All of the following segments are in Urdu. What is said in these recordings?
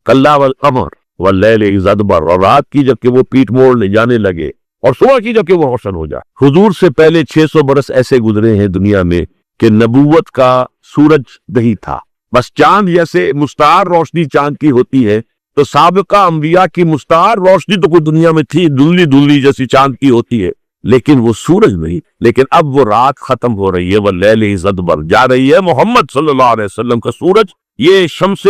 کلا والقمر واللیل اذ ادبر، اور رات کی جب کہ وہ پیٹ موڑنے جانے لگے، اور صبح کی جب کہ وہ روشن ہو جائے۔ حضور سے پہلے 600 برس ایسے گزرے ہیں دنیا میں کہ نبوت کا سورج نہیں تھا، بس چاند جیسے مستعار روشنی چاند کی ہوتی ہے، تو سابقہ انبیاء کی مستعار روشنی تو کوئی دنیا میں تھی، دھندلی دھندلی جیسی چاند کی ہوتی ہے، لیکن وہ سورج نہیں۔ لیکن اب وہ رات ختم ہو رہی ہے، واللیل اذ ادبر، جا رہی ہے محمد صلی اللہ علیہ وسلم کا سورج، یہ شمس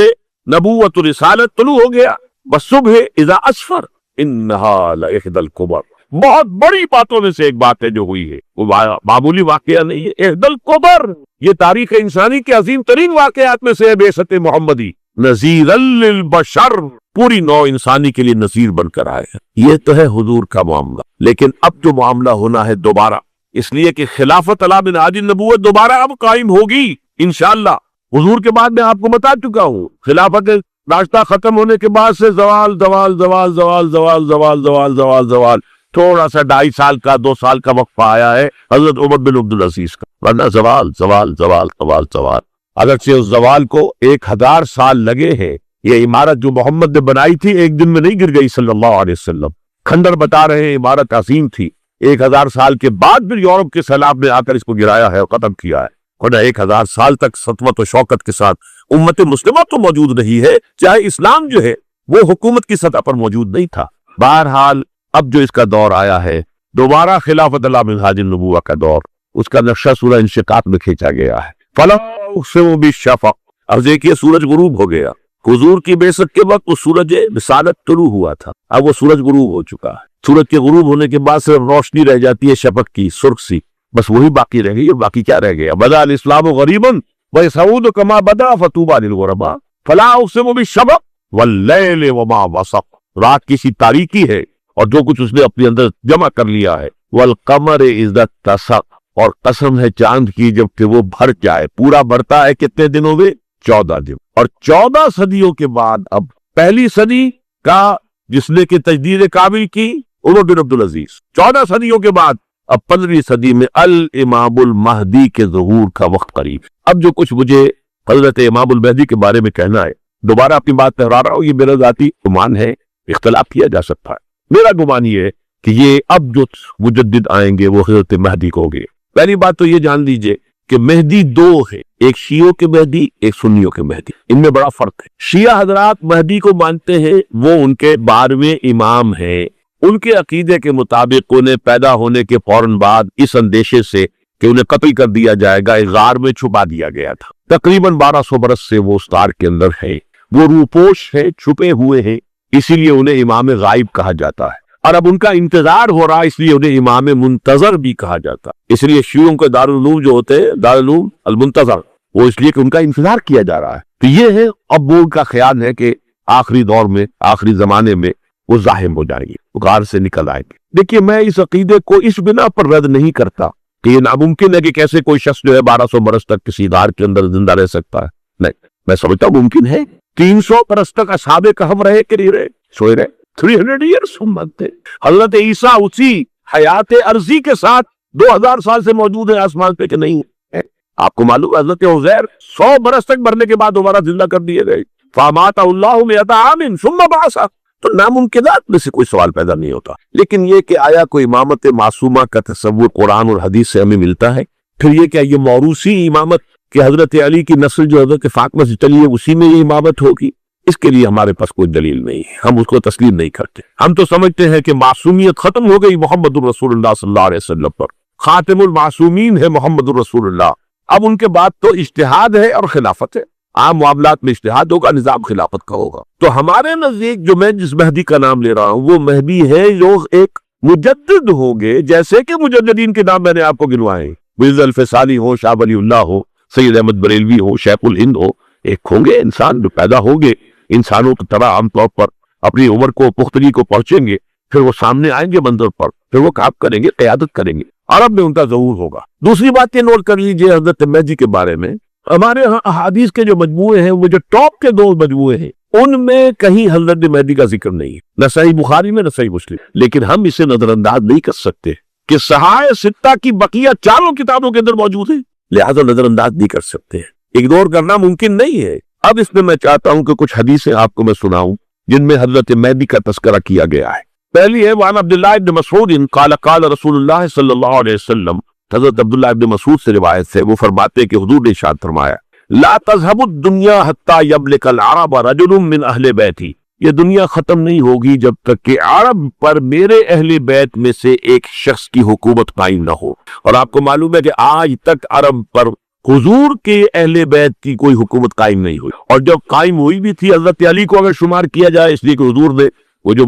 نبوت و رسالت طلوع ہو گیا۔ والصبح اذا اسفر انہا لإحدی الکبر، بہت بڑی باتوں میں سے ایک بات ہے جو ہوئی ہے، وہ معمولی واقعہ نہیں ہے، احدی الکبر، یہ تاریخ انسانی کے عظیم ترین واقعات میں سے ہے بعثت محمدی، نذیرا للبشر، پوری نوع انسانی کے لیے نذیر بن کر آئے ہیں۔ یہ تو ہے حضور کا معاملہ، لیکن اب جو معاملہ ہونا ہے دوبارہ، اس لیے کہ خلافت علی منہاج النبوت دوبارہ اب قائم ہوگی انشاءاللہ۔ حضور کے بعد میں آپ کو بتا چکا ہوں، خلافت راستہ ختم ہونے کے بعد سے زوال زوال زوال زوال زوال زوال زوال زوال زوال، تھوڑا سا 2.5 سال کا 2 سال کا وقفہ آیا ہے حضرت عمر بن عبدالعزیز کا، ورنہ زوال زوال زوال زوال زوال، اگرچہ اس زوال کو 1000 سال لگے ہیں۔ یہ عمارت جو محمد نے بنائی تھی ایک دن میں نہیں گر گئی صلی اللہ علیہ وسلم، کھنڈر بتا رہے ہیں عمارت عظیم تھی، 1000 سال کے بعد پھر یورپ کے سیلاب نے آ کر اس کو گرایا ہے اور ختم کیا ہے، ورنہ 1000 سال تک سطوت و شوکت کے ساتھ امت مسلمہ تو موجود نہیں ہے، چاہے اسلام جو ہے وہ حکومت کی سطح پر موجود نہیں تھا۔ بہرحال اب جو اس کا دور آیا ہے دوبارہ خلافت علی منہاج النبوہ کا دور، اس کا نقشہ سورہ انشقاق میں کھینچا گیا ہے۔ فلا اقسم بالشفق، اب دیکھیے سورج غروب ہو گیا، حضور کی بعثت کے وقت وہ سورج رسالت طلوع ہوا تھا، اب وہ سورج غروب ہو چکا ہے۔ سورج کے غروب ہونے کے بعد صرف روشنی رہ جاتی ہے شفق کی، سرخ سی، بس وہی باقی رہ گئی، اور باقی کیا رہ گیا؟ بدا الاسلام غریبا وسعود کما بدا فتوبى للغرباء فلا اقسم بالشفق واللیل وما وسق، رات کی سی تاریکی ہے اور جو کچھ اس نے اپنے اندر جمع کر لیا ہے، والقمر اذا اتسق، اور قسم ہے چاند کی جب کہ وہ بھر جائے، پورا بھرتا ہے کتنے دنوں میں؟ 14 دن، اور 14 صدیوں کے بعد اب پہلی صدی کا جس نے کہ تجدید کامل کی عمر بن عبدالعزیز، 14 صدیوں کے بعد اب 15ویں صدی میں الامام المہدی کے ظہور کا وقت قریب۔ اب جو کچھ مجھے حضرت امام المہدی کے بارے میں کہنا ہے، دوبارہ اپنی بات دہرا رہا ہوں، یہ میرا ذاتی گمان ہے، اختلاف کیا جا سکتا ہے، میرا گمان یہ ہے کہ یہ اب جو مجدد آئیں گے وہ حضرت مہدی کو گے۔ پہلی بات تو یہ جان لیجئے کہ مہدی 2 ہے، ایک شیعوں کے مہدی، ایک سنیوں کے مہدی، ان میں بڑا فرق ہے۔ شیعہ حضرات مہدی کو مانتے ہیں، وہ ان کے 12ویں امام ہیں، ان کے عقیدے کے مطابق انہیں پیدا ہونے کے فوراً بعد اس اندیشے سے کہ انہیں قتل کر دیا جائے گا ایک غار میں چھپا دیا گیا تھا، تقریباً 1200 برس سے وہ اس غار کے اندر ہے، وہ روپوش ہے، چھپے ہوئے ہیں، اسی لیے انہیں امام غائب کہا جاتا ہے، اور اب ان کا انتظار ہو رہا ہے، اس لیے انہیں امام منتظر بھی کہا جاتا ہے۔ اس لیے شیعوں کے دارالعلوم جو ہوتے ہیں، دارالعلوم المنتظر، وہ اس لیے کہ ان کا انتظار کیا جا رہا ہے۔ تو یہ ہے، اب وہ ان کا خیال ہے کہ آخری دور میں، آخری زمانے میں وہ زاحم ہو جائیں گے، وہ غار سے نکل آئیں گے۔ دیکھیے میں اس عقیدے کو اس بنا پر رد نہیں کرتا کہ یہ ناممکن ہے کہ کیسے کوئی شخص جو ہے 1200 برس تک کسی غار کے اندر زندہ رہ سکتا ہے، نہیں، میں سمجھتا ہوں ممکن ہے۔ 300 برس تک اصحاب کہف رہے کہ نہیں رہے؟ سوئے رہے، 300 ایئرس ہم مانتے ہیں۔ حضرت عیسیٰ اسی حیات عرضی کے ساتھ 2000 سال سے موجود ہے آسمان پہ کہ نہیں ہے؟ آپ کو معلوم ہے حضرت عزیر 100 برس تک مرنے کے بعد دوبارہ زندہ کر دیے گئے، فاماتہ اللہ 100 عام ثم بعثہ، تو ناممکنات میں سے کوئی سوال پیدا نہیں ہوتا۔ لیکن یہ کہ آیا کوئی امامت معصومہ کا تصور قرآن اور حدیث سے ہمیں ملتا ہے؟ پھر یہ کہ یہ موروثی امامت کہ حضرت علی کی نسل جو حضرت فاطمہ سے چلی ہے اسی میں یہ امامت ہوگی، اس کے لیے ہمارے پاس کوئی دلیل نہیں ہے، ہم اس کو تسلیم نہیں کرتے۔ ہم تو سمجھتے ہیں کہ معصومیت ختم ہو گئی محمد الرسول اللہ صلی اللہ علیہ وسلم پر، خاتم المعصومین ہے محمد الرسول اللہ، اب ان کے بعد تو اجتہاد ہے اور خلافت ہے، عام معاملات میں اجتہاد ہوگا، نظام خلافت کا ہوگا۔ تو ہمارے نزدیک جو میں جس مہدی کا نام لے رہا ہوں وہ مہدی ہے جو ایک مجدد ہوگے، جیسے کہ مجددین کے نام میں نے آپ کو گنوائے، مرزا الفسانی ہو، شاہ ولی اللہ ہو، سید احمد بریلوی ہو، شیخ الہند ہو، ایک ہوں گے انسان جو پیدا ہوں گے انسانوں کی طرح عام طور پر اپنی عمر کو پختگی کو پہنچیں گے، پھر وہ سامنے آئیں گے منظر پر، پھر وہ کام کریں گے، قیادت کریں گے، عرب میں ان کا ظہور ہوگا۔ دوسری بات یہ نوٹ کر لیجئے حضرت مہدی کے بارے میں، ہمارے ہاں احادیث کے جو مجموعے ہیں وہ جو ٹاپ کے 2 مجموعے ہیں ان میں کہیں حضرت مہدی کا ذکر نہیں ہے، نہ صحیح بخاری میں نہ صحیح مسلم، لیکن ہم اسے نظر انداز نہیں کر سکتے کہ صحائح 6 کی بقیہ 4 کتابوں کے اندر موجود ہے، لہذا نظر انداز نہیں کر سکتے، اگنور کرنا ممکن نہیں ہے۔ اب اس میں میں چاہتا ہوں کہ کچھ حدیثیں آپ کو میں سناؤں جن میں حضرت مہدی کا تذکرہ کیا گیا ہے۔ پہلی ہے وعن عبداللہ ابن مسعود قال قال رسول اللہ صلی اللہ علیہ وسلم، حضرت عبداللہ ابن مسعود سے روایت ہے، وہ فرماتے کہ حضور نے ارشاد فرمایا لا تذهب الدنیا حتی یملک العرب رجل من اہل بیتی، یہ دنیا ختم نہیں ہوگی جب تک کہ عرب پر میرے اہل بیت میں سے ایک شخص کی حکومت قائم نہ ہو۔ اور آپ کو معلوم ہے کہ آج تک عرب پر حضور کے اہل بیت کی کوئی حکومت قائم نہیں ہوئی، اور جب قائم ہوئی بھی تھی حضرت علی کو اگر شمار کیا جائے، اس لیے کہ حضور نے وہ جو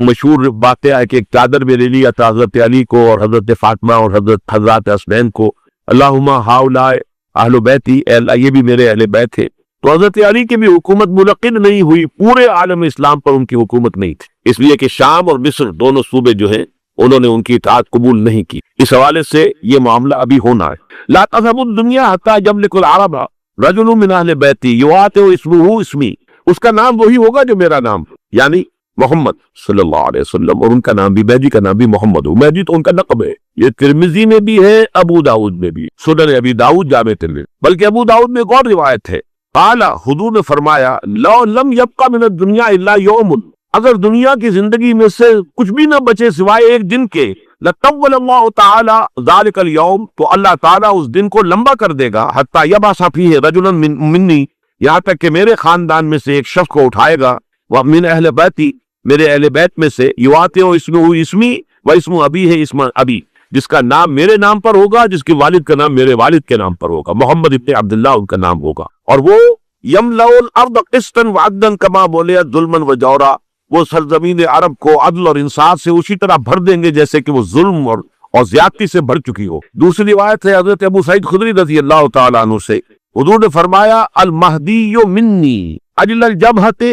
مشہور باتیں ہے کہ ایک چادر میں لے لیا تھا حضرت علی کو اور حضرت فاطمہ اور حضرت حسنین کو، اللہم ہؤلاء اہل بیتی، اے اللہ یہ بھی میرے اہل بیت تھے، تو حضرت علی کی بھی حکومت منعقد نہیں ہوئی، پورے عالم اسلام پر ان کی حکومت نہیں تھی، اس لیے کہ شام اور مصر دونوں صوبے جو ہیں انہوں نے ان کی اطاعت قبول نہیں کی۔ اس حوالے سے یہ معاملہ ابھی ہونا ہے۔ لا تذهب الدنیا حتی یملک العرب رجل من اہل بیتی یواطئ اسمہ اسمی، اس کا نام وہی ہوگا جو میرا نام، یعنی محمد صلی اللہ علیہ وسلم، اور ان کا نام بھی مہدی کا نام بھی محمد ہو، مہدی تو ان کا لقب ہے۔ یہ ترمذی میں بھی ہے، ابو داؤد میں بھی، سنن ابی داؤد جامع ترمذی، بلکہ ابو داؤد میں ایک اور روایت ہے، قال حضور نے فرمایا لو لم یبقى من الدنیا الا یوم، اگر دنیا کی زندگی میں سے کچھ بھی نہ بچے سوائے ایک دن کے، لطول اللہ تعالی ذلک اليوم، تو اللہ تعالیٰ اس دن کو لمبا کر دے گا، حتی یبعث فیہ رجلا منی، یہاں تک کہ میرے خاندان میں سے ایک شخص کو اٹھائے گا، ومن اہل بیتی، میرے اہل بیت میں سے، یواطئ اسمہ اسمی و اسم ابی ہے اسم ابی، جس کا نام میرے نام پر ہوگا، جس کے والد کا نام میرے والد کے نام پر ہوگا، محمد ابن عبداللہ ان کا نام ہوگا، اور وہ یملأ الارض قسطا وعدلا کما ملئت ظلما وجورا، وہ سرزمین عرب کو عدل اور انصاف سے اسی طرح بھر دیں گے جیسے کہ وہ ظلم اور زیادتی سے بھر چکی ہو۔ دوسری روایت ہے حضرت ابو سعید خدری رضی اللہ تعالیٰ عنہ سے، حضور نے فرمایا المہدی منی اجل الجبہۃ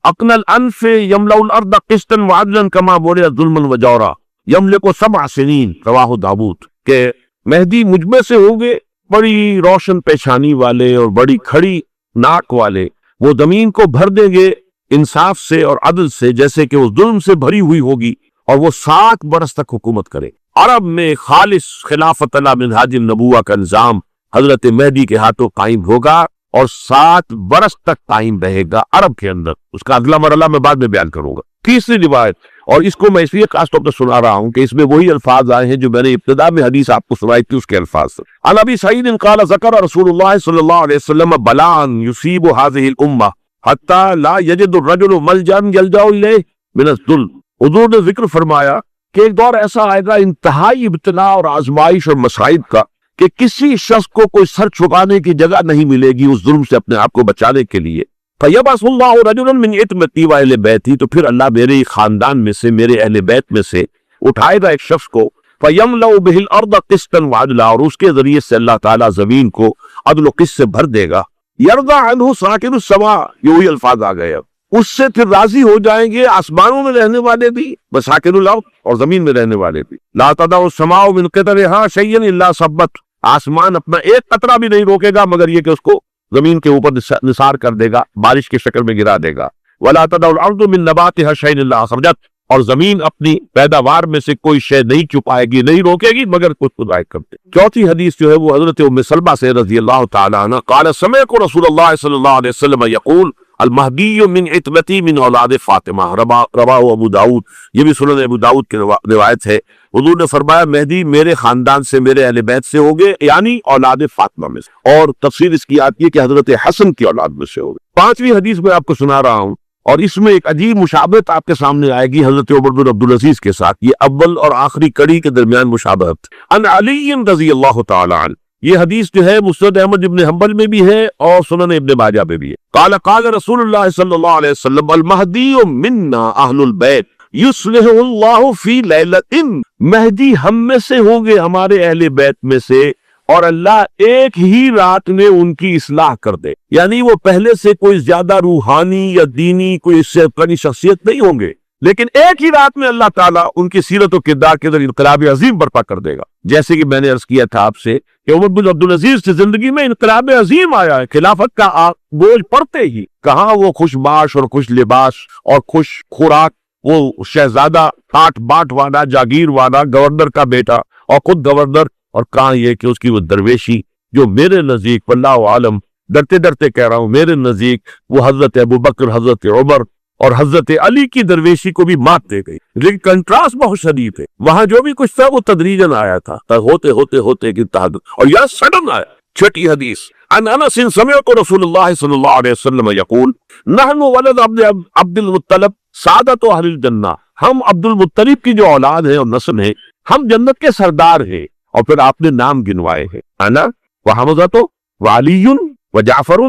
اقنى الانف یملأ الارض قسطا وعدلا کما ملئت ظلما وجورا یملک 7 سنین، رواہ داؤد، کہ مہدی مجھ میں سے ہوں گے بڑی روشن پیشانی والے اور بڑی کھڑی ناک والے، وہ زمین کو بھر دیں گے انصاف سے اور عدل سے جیسے کہ وہ ظلم سے بھری ہوئی ہوگی، اور وہ 7 برس تک حکومت کرے۔ عرب میں خالص خلافت اللہ منہاج النبوہ کا نظام حضرت مہدی کے ہاتھوں قائم ہوگا، اور 7 برس تک قائم رہے گا عرب کے اندر، اس کا اگلا مرحلہ میں بعد میں بیان کروں گا۔ تیسری روایت، اور اس کو میں اس لیے خاص طور پر سنا رہا ہوں کہ اس میں وہی الفاظ آئے ہیں جو میں نے ابتدا میں حدیث آپ کو سنائی تھی، اس کے الفاظ سے۔ عن ابی سعید قال ذکر رسول اللہ صلی اللہ علیہ وسلم بلاء یصیب هذه الامہ حتی لا یجد الرجل ملجا یلجا الیہ من الذل، حضور نے ذکر فرمایا کہ ایک دور ایسا آئے گا انتہائی ابتلا اور آزمائش اور مصائب کا کہ کسی شخص کو کوئی سر چھپانے کی جگہ نہیں ملے گی اس ظلم سے اپنے آپ کو بچانے کے لیے۔ فَيَبْعَثُ اللَّهُ رَجُلًا مِنْ عِتْمَتِي وَأَهْلِ بَيْتِي، تو پھر اللہ میرے خاندان میں سے، میرے اہل بیت میں سے اٹھائے گا ایک شخص کو، فَيَمْلَأُ بِهِ الْأَرْضَ قِسْطًا وَعَدْلًا، اور اس کے ذریعے سے اللہ تعالیٰ زمین کو عدل و قسط سے بھر دے گا۔ يَرْضَى عَنْهُ سَاكِنُ السَّمَاءِ، یہ وہی الفاظ آ گئے، اب اس سے پھر راضی ہو جائیں گے آسمانوں میں رہنے والے بھی، وَسَاكِنُ الْأَرْضِ، اور زمین میں رہنے والے بھی۔ لَا تَدَعُ السَّمَاءُ مِنْ قِطَرِهَا شَيْئًا إِلَّا صَبَّتْ، آسمان اپنا ایک قطرہ بھی نہیں روکے گا مگر یہ کہ اس کو زمین کے اوپر نثار کر دے گا، بارش کی شکل میں گرا دے گا۔ وَلَا تَدَعُ الْأَرْضُ مِنْ نَبَاتِهَا شَيْئًا إِلَّا أَخْرَجَتْ، اور زمین اپنی پیداوار میں سے کوئی شے نہیں چھپائے گی، نہیں روکے گی مگر کچھ ظاہر کر دے۔ چوتھی حدیث جو ہے وہ حضرت ام سلمہ سے رضی اللہ تعالیٰ عنہ، قال سمعت رسول اللہ صلی اللہ علیہ وسلم یقول المہدی من عتبتی من اولاد فاطمہ، رواہ ابو داؤد، یہ بھی سنن ابو داؤد کی روایت ہے۔ حضور نے فرمایا مہدی میرے خاندان سے، میرے اہل بیت سے ہوگے، یعنی اولاد فاطمہ میں سے، اور تفسیر اس کی آتی ہے کہ حضرت حسن کی اولاد میں سے ہوگے۔ پانچویں حدیث میں آپ کو سنا رہا ہوں، اور اس میں ایک عجیب مشابہت آپ کے سامنے آئے گی حضرت عمر بن عبدالعزیز کے ساتھ، یہ اول اور آخری کڑی کے درمیان مشابہت۔ ان علی رضی اللہ تعالی عنہ، یہ حدیث جو ہے مسند احمد ابن حنبل میں بھی ہے اور سنن ابن ماجہ میں بھی ہے۔ قال قال رسول اللہ صلی اللہ علیہ وسلم المہدی منا اہل البیت یصلح اللہ فی لیلۃ، مہدی ہم میں سے ہوں گے، ہمارے اہل بیت میں سے، اور اللہ ایک ہی رات میں ان کی اصلاح کر دے، یعنی وہ پہلے سے کوئی زیادہ روحانی یا دینی کوئی اس سے بڑی شخصیت نہیں ہوں گے، لیکن ایک ہی رات میں اللہ تعالیٰ ان کی سیرت و کردار کے اندر انقلاب عظیم برپا کر دے گا۔ جیسے کہ میں نے عرض کیا تھا آپ سے کہ عمر بن عبدالعزیز کی زندگی میں انقلاب عظیم آیا ہے، خلافت کا بوجھ پڑتے ہی کہاں وہ خوش باش اور خوش لباس اور خوش خوراک، وہ شہزادہ ٹاٹ باٹ والا، جاگیر والا، گورنر کا بیٹا اور خود گورنر، اور کہاں یہ کہ اس کی وہ درویشی جو میرے نزدیک واللہ عالم ڈرتے ڈرتے کہہ رہا ہوں، میرے نزدیک وہ حضرت ابو بکر، حضرت عمر اور حضرت علی کی درویشی کو بھی مات دے گئی، لیکن کنٹراسٹ بہت شدید ہے۔ وہاں جو بھی کچھ تھا وہ تدریجاً آیا تھا، ہوتے ہوتے ہوتے کہ اور یہاں سڈن آیا۔ چھٹی حدیث، عن انس سمعت رسول اللہ صلی اللہ علیہ وسلم یقول نحن ولد عبد المطلب سعادت اہل الجنہ، ہم عبد المطلب کی جو اولاد ہے اور نسل ہے، ہم جنت کے سردار ہیں۔ اور پھر آپ نے نام گنوائے ہیں، انا وحمزۃ وعلی وجعفر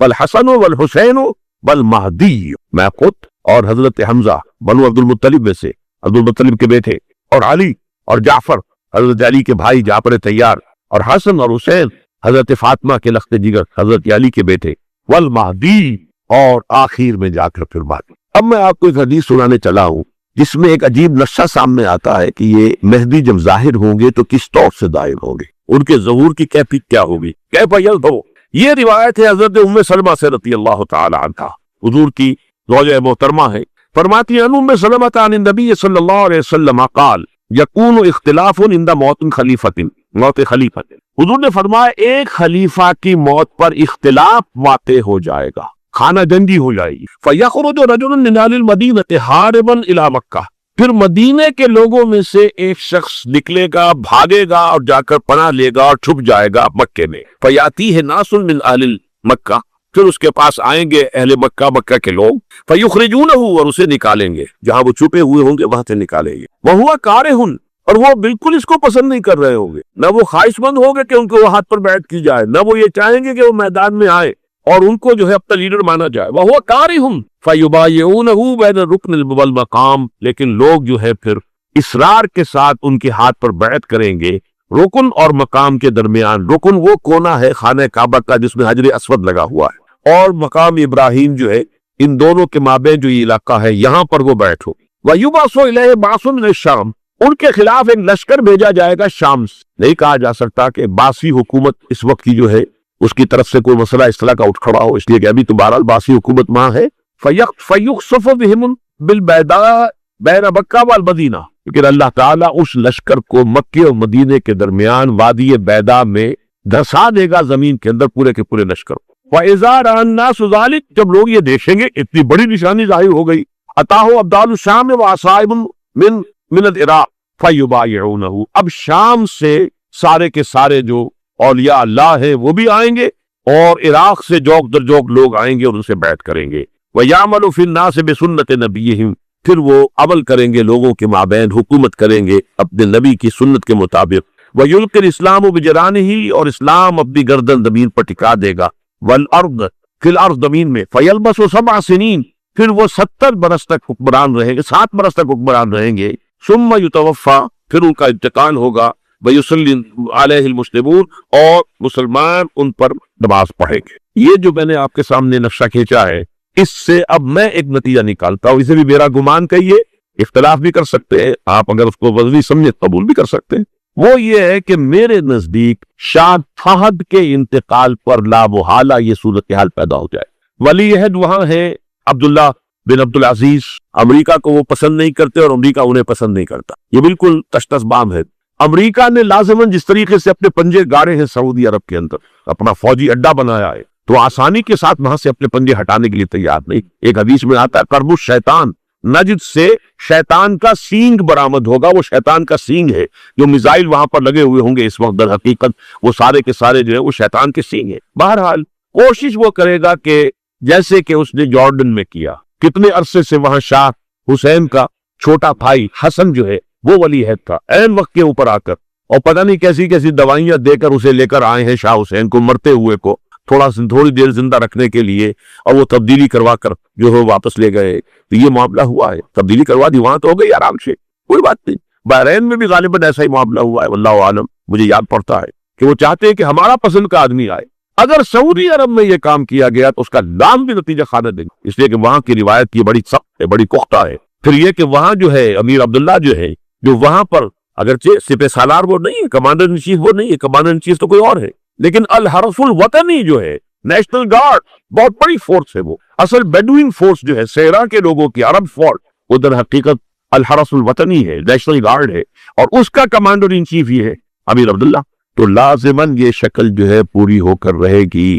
والحسن والحسین والمہدی، میں خود اور حضرت حمزہ بنو عبد المطلب میں سے، عبد المطلب کے بیٹے، اور علی اور جعفر حضرت علی کے بھائی جعفر تیار، اور حسن اور حسین حضرت فاطمہ کے لخت جگر حضرت علی کے بیٹے، والمہدی، اور آخر میں جا کر پھر مہدی۔ اب میں آپ کو ایک حدیث سنانے چلا ہوں جس میں ایک عجیب نقشہ سامنے آتا ہے کہ یہ مہدی جب ظاہر ہوں گے تو کس طور سے ظاہر ہوں گے، ان کے ظہور کی کیفیت کیا ہوگی، کیف یظہر۔ یہ روایت ہے حضرت ام سلمہ سے رضی اللہ تعالی عنہ، حضور کی زوجہ محترمہ ہے، فرماتی ہیں ام سلمہ عن النبی صلی اللہ علیہ وسلم قال یکون اختلاف عند موت خلیفۃ، موت خلیفۃ، حضور نے فرمایا ایک خلیفہ کی موت پر اختلاف واقع ہو جائے گا، خانہ جنگی ہو جائے گی، فَيَخْرُجُ رَجُلٌ مِنْ أَهْلِ الْمَدِينَةِ حَارِبًا إِلَى مَكَّةَ، پھر مدینے کے لوگوں میں سے ایک شخص نکلے گا، بھاگے گا اور جا کر پناہ لے گا اور چھپ جائے گا مکے میں، فَيَأْتِيهِ نَاسٌ مِنْ أَهْلِ مکہ، پھر اس کے پاس آئیں گے اہل مکہ، مکہ کے لوگ، فَيُخْرِجُونَهُ، اور اسے نکالیں گے، جہاں وہ چھپے ہوئے ہوں گے وہاں سے نکالیں گے، وَهُوَ كَارِهٌ، اور وہ بالکل اس کو پسند نہیں کر رہے ہوں گے، نہ وہ خواہش مند ہوں گے کہ ان کو وہ ہاتھ پر بیعت کی جائے، نہ وہ یہ چاہیں گے کہ وہ میدان میں آئے اور ان کو جو ہے اپنا لیڈر مانا جائے، وَهُوَ كَارِهٌ فَيُبَايِعُونَهُ بَيْنَ الرُّكْنِ وَالْمَقَامِ، لیکن لوگ جو ہے پھر اصرار کے ساتھ ان کے ہاتھ پر بیعت کریں گے رکن اور مقام کے درمیان۔ رکن وہ کونا ہے خانہ کعبہ کا جس میں حجر اسود لگا ہوا ہے، اور مقام ابراہیم جو ہے، ان دونوں کے مابین جو یہ علاقہ ہے یہاں پر وہ بیعت ہوگی۔ وَيُبْعَثُ إِلَيْهِ بَعْثٌ مِنَ الشَّامِ، ان کے خلاف ایک لشکر بھیجا جائے گا شام سے۔ نہیں کہا جا سکتا کہ باسی حکومت اس وقت کی جو ہے اس کی طرف سے کوئی مسئلہ اس طرح کا اٹھ کھڑا ہو، اس لیے کہ ابھی تو بہرحال باسی حکومت وہاں ہے۔ فَيُخْسَفُ بِهِمْ بِالْبَيْضَاءِ بَيْنَ مَكَّةَ وَالْمَدِينَةِ، لیکن اللہ تعالیٰ اس لشکر کو مکے اور مدینے کے درمیان وادی بیضاء میں دھسا دے گا زمین کے اندر، پورے کے پورے لشکر کو۔ وَإِذَا رَأَى النَّاسُ ذَلِكَ، جب لوگ یہ دیکھیں گے اتنی بڑی نشانی ظاہر ہو گئی، أَتَاهُ أَبْدَالُ الشَّامِ وَعَصَائِبٌ من العراق فَيُبَايِعُونَهُ، اب شام سے سارے کے سارے جو اولیاء اللہ ہیں وہ بھی آئیں گے، اور عراق سے جوک در جوک لوگ آئیں گے اور ان سے بیعت کریں گے۔ وَيَعْمَلُ فِي النَّاسِ بِسُنَّةِ نَبِيِّهِمْ، پھر وہ عمل کریں گے لوگوں کے مابین، حکومت کریں گے اپنے نبی کی سنت کے مطابق۔ وَيُلْقِي الْإِسْلَامُ بِجَرَانِهِ، اور اسلام اپنی گردن زمین پر ٹکا دے گا، وَالْأَرْض فِي الْأَرْض، زمین میں، فَيَلْبَسُ 7 سنین، پھر وہ 70 برس تک حکمران رہیں گے، 7 برس تک حکمران رہیں گے۔ ثم يتوفى، پھر ان کا انتقال ہوگا، وَيُصَلِّي عَلَيْهِ الْمُسْلِمُونَ، اور مسلمان ان پر نماز پڑھیں گے۔ یہ جو میں نے آپ کے سامنے نقشہ کھینچا ہے، اس سے اب میں ایک نتیجہ نکالتا ہوں، اسے بھی میرا گمان کہیے، اختلاف بھی کر سکتے ہیں آپ، اگر اس کو وضعی سمجھے قبول بھی کر سکتے ہیں۔ وہ یہ ہے کہ میرے نزدیک شاہ فہد کے انتقال پر لا محالہ یہ صورتحال پیدا ہو جائے۔ ولی عہد وہاں ہے عبداللہ بن عبدالعزیز، امریکہ کو وہ پسند نہیں کرتے اور امریکہ انہیں پسند نہیں کرتا، یہ بالکل تشتس بام ہے۔ امریکہ نے لازماً جس طریقے سے اپنے پنجے گاڑے ہیں سعودی عرب کے اندر، اپنا فوجی اڈا بنایا ہے، تو آسانی کے ساتھ وہاں سے اپنے پنجے ہٹانے کے لیے تیار نہیں۔ ایک حدیث میں آتا ہے قرب الشیطان، نجد سے شیطان کا سینگ برآمد ہوگا، وہ شیطان کا سینگ ہے، جو میزائل وہاں پر لگے ہوئے ہوں گے اس وقت، در حقیقت وہ سارے کے سارے جو ہے وہ شیطان کے سینگ ہیں۔ بہرحال کوشش وہ کرے گا کہ جیسے کہ اس نے جارڈن میں کیا، کتنے عرصے سے وہاں شاہ حسین کا چھوٹا بھائی حسن جو ہے وہ ولی عہد تھا، عین وقت کے اوپر آ کر، اور پتہ نہیں کیسی کیسی دوائیاں دے کر اسے لے کر آئے ہیں شاہ حسین کو، مرتے ہوئے کو تھوڑی دیر زندہ رکھنے کے لیے، اور وہ تبدیلی کروا کر جو ہے واپس لے گئے۔ تو یہ معاملہ ہوا ہے، تبدیلی کروا دی وہاں تو ہو گئی آرام سے، کوئی بات نہیں۔ بحرین میں بھی غالباً ایسا ہی معاملہ ہوا ہے، واللہ عالم، مجھے یاد پڑتا ہے کہ وہ چاہتے ہیں کہ ہمارا پسند کا آدمی آئے۔ اگر سعودی عرب میں یہ کام کیا گیا تو اس کا نام بھی نتیجہ خانہ دیں گے، اس لیے کہ وہاں کی روایت کی بڑی سخت ہے، بڑی پختہ ہے۔ پھر یہ کہ وہاں جو ہے امیر عبداللہ جو ہے، جو وہاں پر اگرچہ سپہ سالار وہ نہیں ہے، کمانڈر ان چیف وہ نہیں ہے، کمانڈر ان چیف تو کوئی اور ہے، لیکن الحرس الوطنی جو ہے، نیشنل گارڈ، بہت بڑی فورس ہے، وہ اصل بیڈوئن فورس جو ہے صحرا کے لوگوں کی عرب فورس، وہ در حقیقت الحرس الوطنی ہے، نیشنل گارڈ ہے، اور اس کا کمانڈر ان چیف ہی ہے امیر عبداللہ۔ تو لازماً یہ شکل جو ہے پوری ہو کر رہے گی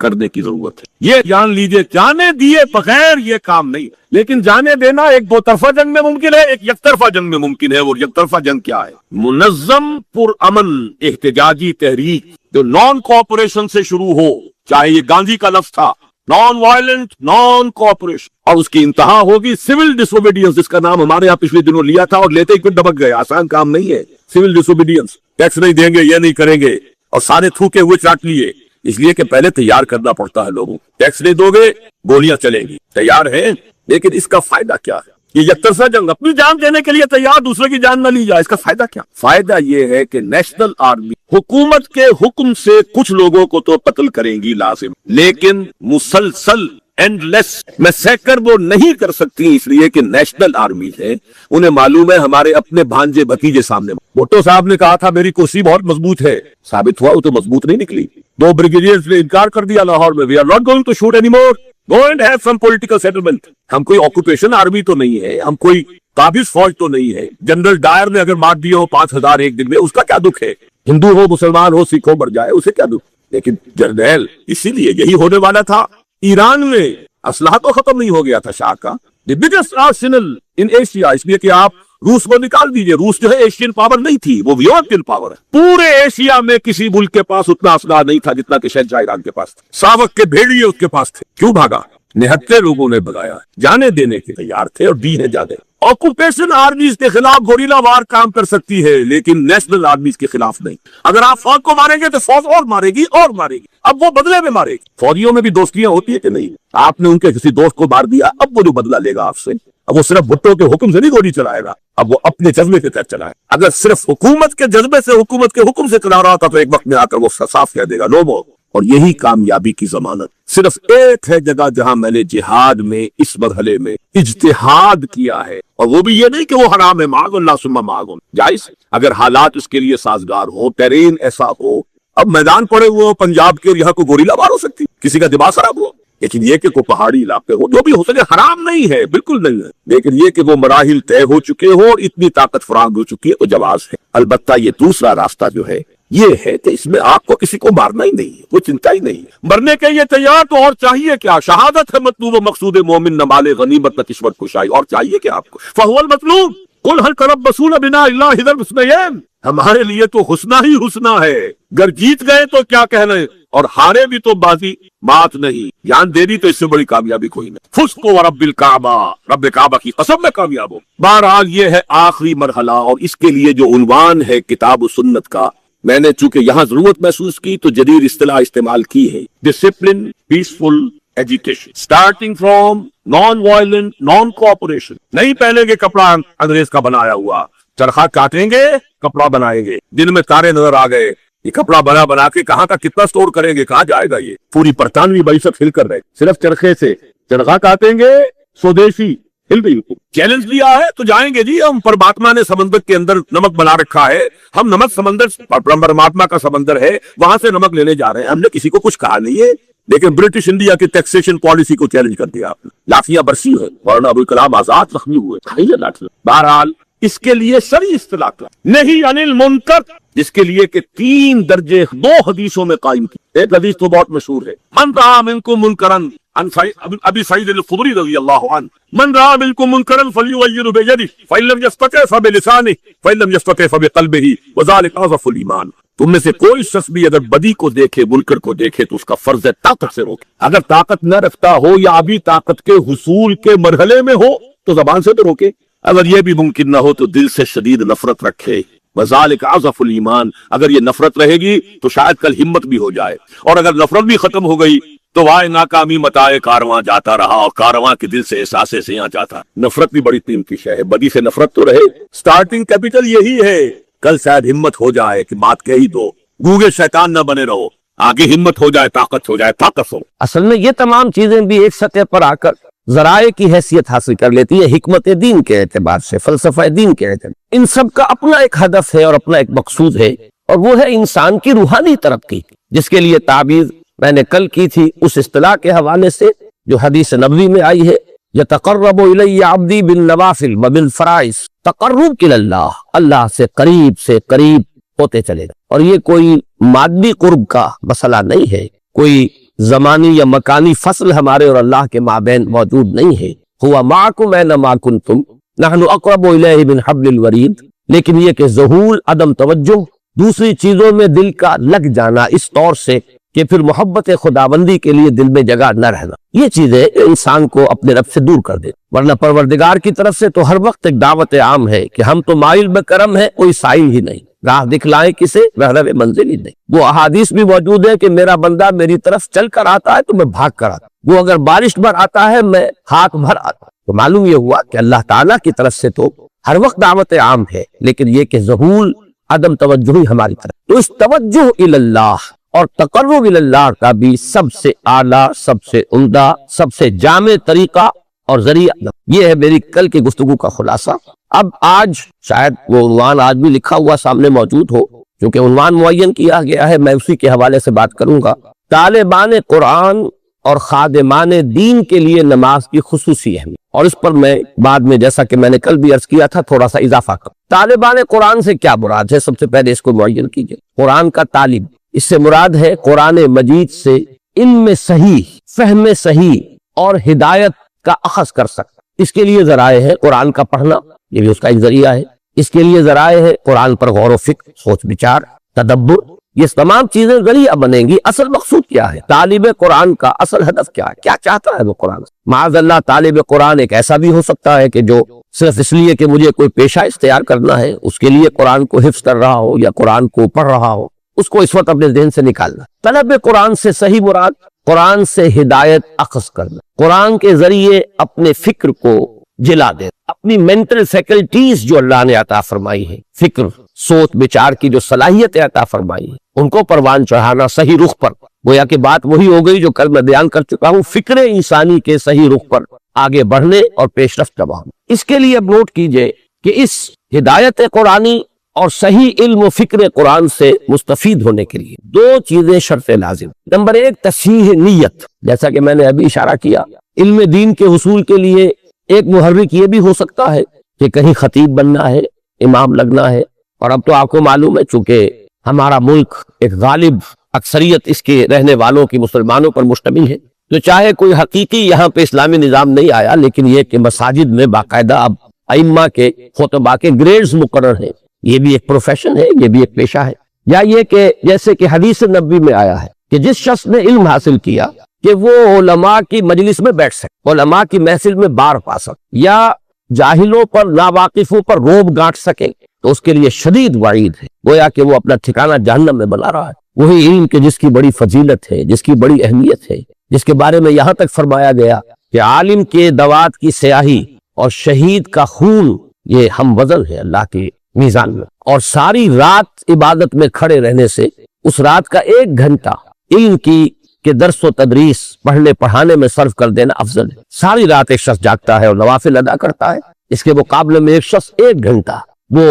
کرنے کی ضرورت ہے۔ یہ جان لیجئے جانے دیے بغیر یہ کام نہیں، لیکن جانے دینا ایک دو طرفہ جنگ میں ممکن ہے، ایک یک طرفہ جنگ میں ممکن ہے۔ اور یک طرفہ جنگ کیا ہے؟ منظم پرامن احتجاجی تحریک جو نان کوآپریشن سے شروع ہو، چاہے یہ گاندھی کا لفظ تھا نان وائلنٹ نان کوآپریشن، اور اس کی انتہا ہوگی سول ڈس اوبیڈینس، جس کا نام ہمارے یہاں پچھلے دنوں لیا تھا اور لیتے ہی پھر دبک گئے۔ آسان کام نہیں ہے سول ڈس اوبیڈینس، ٹیکس نہیں دیں گے، یہ نہیں کریں گے، اور سارے تھوکے ہوئے چاٹ لیے، اس لیے کہ پہلے تیار کرنا پڑتا ہے لوگوں، ٹیکس نہیں دو گے گولیاں چلیں گی، تیار ہیں، لیکن اس کا فائدہ کیا ہے؟ یہ یک طرفہ جنگ، اپنی جان دینے کے لیے تیار، دوسرے کی جان نہ لی جائے، اس کا فائدہ کیا؟ فائدہ یہ ہے کہ نیشنل آرمی حکومت کے حکم سے کچھ لوگوں کو تو قتل کریں گی لازم، لیکن مسلسل اینڈ لیس میسیکر وہ نہیں کر سکتی، اس لیے کہ نیشنل آرمی ہے، انہیں معلوم ہے ہمارے اپنے بھانجے بھتیجے سامنے۔ بھٹو صاحب نے کہا تھا میری کوسی بہت مضبوط ہے، ثابت ہوا وہ تو مضبوط نہیں نکلی، 2 بریگیڈیئرز نے انکار کر دیا لاہور میں، we are not going to shoot any more, go and have some political settlement. ہم کوئی آکوپیشن آرمی تو نہیں ہے، ہم کوئی قابض فوج تو نہیں ہے، جنرل ڈائر نے اگر مار دیا ہو 5000 ایک دن میں، اس کا کیا دکھ ہے؟ ہندو ہو مسلمان ہو سکھ ہو مر جائے، اسے کیا دکھ؟ لیکن جرنیل، اسی لیے یہی ہونے والا تھا۔ ایران میں اسلحہ تو ختم نہیں ہو گیا تھا شاہ کا، the biggest arsenal in Asia, اس لیے کہ آپ روس کو نکال دیجئے، روس جو ہے ایشین پاور نہیں تھی، وہ یورپین پاور ہے۔ پورے ایشیا میں کسی ملک کے پاس اتنا اسلحہ نہیں تھا جتنا کہ شہنشاہ ایران کے پاس تھا، ساوک کے بھیڑیے اس کے پاس تھے، کیوں بھاگا؟ 79 لوگوں نے بگایا، جانے دینے کے تیار تھے اور دی ہیں جانے۔ آکوپیشن آرمیز کے خلاف گوریلا وار کام کر سکتی ہے، لیکن نیشنل آرمیز کے خلاف نہیں۔ اگر آپ فوج کو ماریں گے تو فوج اور مارے گی اور مارے گی، اب وہ بدلے میں مارے گی۔ فوجیوں میں بھی دوستیاں ہوتی ہے کہ نہیں؟ آپ نے ان کے کسی دوست کو مار دیا، اب وہ جو بدلہ لے گا آپ سے، اب وہ صرف بھٹو کے حکم سے نہیں گولی چلائے گا، اب وہ اپنے جذبے کے تحت چلائے۔ اگر صرف حکومت کے جذبے سے، حکومت کے حکم سے چلا رہا تھا تو ایک وقت میں آ کر وہ صاف کہہ دے گا نو مور۔ اور یہی کامیابی کی ضمانت۔ صرف ایک ہے جگہ جہاں میں نے جہاد میں اس مرحلے میں اجتہاد کیا ہے، اور وہ بھی یہ نہیں کہ وہ حرام ہے، معاذ اللہ ثم معاذ، جائز اگر حالات اس کے لیے سازگار ہو، ٹیرین ایسا ہو۔ اب میدان پڑے ہوئے پنجاب کے، یہاں کو گوریلا وار ہو سکتی، کسی کا دماغ خراب ہو، لیکن یہ کہ کوئی پہاڑی علاقے ہو، جو بھی ہو سکے، حرام نہیں ہے، بالکل نہیں ہے، لیکن یہ کہ وہ مراحل طے ہو چکے ہو اور اتنی طاقت فراہم ہو چکی ہے تو جواز ہے۔ البتہ یہ دوسرا راستہ جو ہے یہ ہے کہ اس میں آپ کو کسی کو مارنا ہی نہیں ہے، کوئی چنتا ہی نہیں ہے، مرنے کے یہ تیار تو اور چاہیے کیا؟ شہادت ہے مطلوب و مقصود مومن، نہ مال غنیمت نہ کشور کشائی، اور چاہیے کیا آپ کو؟ فہو المطلوب قل هل تربصون بنا الا احدى الحسنيين، ہمارے لیے تو حسنہ ہی حسنہ ہے، گر جیت گئے تو کیا کہنا ہے، اور ہارے بھی تو بازی بات نہیں، جان دے دی تو اس سے بڑی کامیابی کوئی نہیں۔ فزت ورب الکعبہ، رب کعبہ کی قسم میں کامیاب ہو۔ بہرحال یہ ہے آخری مرحلہ، اور اس کے لیے جو عنوان ہے کتاب و سنت کا، میں نے چونکہ یہاں ضرورت محسوس کی تو جدید اصطلاح استعمال کی ہے، discipline peaceful agitation, starting from non violent naan cooperation. نہیں پہنیں گے کپڑا انگریز کا بنایا ہوا، چرخہ کاٹیں گے کپڑا بنائیں گے، دن میں تارے نظر آ گئے، یہ کپڑا بنا کے کہاں کا کتنا سٹور کریں گے، کہاں جائے گا؟ یہ پوری برطانوی معیشت ہل کر رہے، صرف چرخے سے چرخہ کاٹیں گے، سودیشی ہل گئی۔ چیلنج لیا ہے تو جائیں گے جی ہم، پرماتما نے سمندر کے اندر نمک بنا رکھا ہے، ہم نمک سمندر پرماتما کا سمندر ہے، وہاں سے نمک لینے جا رہے ہیں، ہم نے کسی کو کچھ کہا نہیں ہے، لیکن برٹش انڈیا کی ٹیکسیشن پالیسی کو چیلنج کر دیا آپ نے، لاٹیاں برسی ہیں، مولانا ابوالکلام آزاد زخمی ہوئے۔ بہرحال اس کے لیے شرعی اصطلاح نہیں عن المنکر، جس کے لیے کہ 3 درجے 2 حدیثوں میں قائم کی۔ ایک حدیث تو بہت مشہور ہے، من رأى منکم منکرا، ابی سعید الخدری رضی اللہ عنہ، من رأى منکم منکرا فلیغیرہ بیدہ فإن لم یستطع فبلسانہ فإن لم یستطع فبقلبہ وذلک اضعف الایمان۔ تم میں سے کوئی شخص بھی اگر بدی کو دیکھے، منکر کو دیکھے، تو اس کا فرض ہے طاقت سے روکے، اگر طاقت نہ رکھتا ہو یا ابھی طاقت کے حصول کے مرحلے میں ہو تو زبان سے تو روکے، اگر یہ بھی ممکن نہ ہو تو دل سے شدید نفرت رکھے، وذالک اضعف الایمان۔ اگر یہ نفرت رہے گی تو شاید کل ہمت بھی ہو جائے، اور اگر نفرت بھی ختم ہو گئی تو وائے ناکامی متائے کارواں جاتا رہا، اور کارواں کے دل سے احساس سیاں جاتا۔ نفرت بھی بڑی قیمتی شے ہے، بدی سے نفرت تو رہے، سٹارٹنگ کیپٹل یہی ہے، کل شاید ہمت ہو جائے کہ بات کہہ ہی دو، گوگے شیطان نہ بنے رہو، آگے ہمت ہو جائے، طاقت ہو جائے، طاقت ہو۔ اصل میں یہ تمام چیزیں بھی ایک سطح پر آ کر ذرائع کی حیثیت حاصل کر لیتی ہے، حکمت دین کے اعتبار سے، فلسفہ دین کے اعتبار، ان سب کا اپنا ایک ہدف ہے اور اپنا ایک مقصود ہے، اور وہ ہے انسان کی روحانی ترقی، جس کے لیے تعبیر میں نے کل کی تھی اس اصطلاح کے حوالے سے جو حدیث نبوی میں آئی ہے، یتقرب الی عبدی بالنوافل وبالفرائض، تقرب اللہ، اللہ سے قریب ہوتے چلے گا، اور یہ کوئی مادی قرب کا مسئلہ نہیں ہے، کوئی زمانی یا مکانی فصل ہمارے اور اللہ کے مابین موجود نہیں ہے. ہوا معکم اینما کنتم نحن اقرب الیہ من حبل الورید. لیکن یہ کہ ظہور، عدم توجہ، دوسری چیزوں میں دل کا لگ جانا اس طور سے کہ پھر محبت خداوندی کے لیے دل میں جگہ نہ رہنا، یہ چیزیں انسان کو اپنے رب سے دور کر دے. ورنہ پروردگار کی طرف سے تو ہر وقت ایک دعوت عام ہے کہ ہم تو مائل بکرم ہے، کوئی سائل ہی نہیں، راہ دکھلائیں کسے، رہنو منزل ہی نہیں. وہ احادیث بھی موجود ہے کہ میرا بندہ میری طرف چل کر آتا ہے تو میں بھاگ کر آتا ہوں، وہ اگر بارش بھر آتا ہے میں ہاتھ بھر آتا ہوں. تو معلوم یہ ہوا کہ اللہ تعالیٰ کی طرف سے تو ہر وقت دعوت عام ہے، لیکن یہ کہ ظہور، عدم توجہ ہی ہماری طرف. تو اس توجہ اللہ اور تقرب اللہ کا بھی سب سے اعلیٰ، سب سے عمدہ، سب سے جامع طریقہ اور ذریعہ، یہ ہے میری کل کی گفتگو کا خلاصہ. اب آج شاید وہ عنوان آج بھی لکھا ہوا سامنے موجود ہو، کیونکہ عنوان معین کیا گیا ہے، میں اسی کے حوالے سے بات کروں گا. طالبان قرآن اور خادمان دین کے لیے نماز کی خصوصی اہمیت. اور اس پر میں بعد میں، جیسا کہ میں نے کل بھی عرض کیا تھا، تھوڑا سا اضافہ کروں. طالبان قرآن سے کیا مراد ہے؟ سب سے پہلے اس کو معین کیجئے. قرآن کا طالب، اس سے مراد ہے قرآن مجید سے علم صحیح، فہم صحیح اور ہدایت کا اخذ کر سکتا. اس کے لیے ذرائع ہے قرآن کا پڑھنا، یہ بھی اس کا ایک ذریعہ ہے. اس کے لیے ذرائع ہے قرآن پر غور و فکر، سوچ بچار، تدبر. یہ تمام چیزیں ذریعہ بنیں گی. اصل مقصود کیا ہے؟ طالب قرآن کا اصل ہدف کیا ہے؟ کیا چاہتا ہے وہ قرآن سے؟ معاذ اللہ طالب قرآن ایک ایسا بھی ہو سکتا ہے کہ جو صرف اس لیے کہ مجھے کوئی پیشہ اختیار کرنا ہے، اس کے لیے قرآن کو حفظ کر رہا ہو یا قرآن کو پڑھ رہا ہو، اس کو اس وقت اپنے ذہن سے نکالنا. طلب قرآن سے صحیح مراد قرآن سے ہدایت اخذ کرنا، قرآن کے ذریعے اپنے فکر کو جلا دے، اپنی مینٹل فیکلٹیز جو اللہ نے عطا فرمائی ہے، فکر، سوچ بچار کی جو صلاحیت عطا فرمائی ہے، ان کو پروان چڑھانا صحیح رخ پر. گویا کہ بات وہی ہو گئی جو کل میں بیان کر چکا ہوں، فکر انسانی کے صحیح رخ پر آگے بڑھنے اور پیش رفت کروانا. اس کے لیے اب نوٹ کیجئے کہ اس ہدایت قرآنی اور صحیح علم و فکر قرآن سے مستفید ہونے کے لیے دو چیزیں شرط لازم. نمبر ایک، تصحیح نیت. جیسا کہ میں نے ابھی اشارہ کیا، علم دین کے حصول کے لیے ایک محرک یہ بھی ہو سکتا ہے کہ کہیں خطیب بننا ہے، امام لگنا ہے. اور اب تو آپ کو معلوم ہے چونکہ ہمارا ملک ایک غالب اکثریت اس کے رہنے والوں کی مسلمانوں پر مشتمل ہے، تو چاہے کوئی حقیقی یہاں پہ اسلامی نظام نہیں آیا، لیکن یہ کہ مساجد میں باقاعدہ اب ائمہ کے، خطباء کے گریڈز مقرر ہیں. یہ بھی ایک پروفیشن ہے، یہ بھی ایک پیشہ ہے. یا یہ کہ جیسے کہ حدیث نبوی میں آیا ہے کہ جس شخص نے علم حاصل کیا کہ وہ علماء کی مجلس میں بیٹھ سکے، علماء کی محفل میں بار پا سکے، یا جاہلوں پر، ناواقفوں پر روب گانٹ سکے، تو اس کے لیے شدید وعید ہے. گویا کہ وہ اپنا ٹھکانہ جہنم میں بنا رہا ہے. وہی علم کے جس کی بڑی فضیلت ہے، جس کی بڑی اہمیت ہے، جس کے بارے میں یہاں تک فرمایا گیا کہ عالم کے دوات کی سیاہی اور شہید کا خون یہ ہم وزن ہے اللہ کے میزان میں. اور ساری رات عبادت میں کھڑے رہنے سے اس رات کا 1 گھنٹہ علم کی کہ درس و تدریس، پڑھنے پڑھانے میں صرف کر دینا افضل ہے. ساری رات ایک شخص جاگتا ہے اور نوافل ادا کرتا ہے، اس کے مقابلے میں ایک شخص 1 گھنٹہ وہ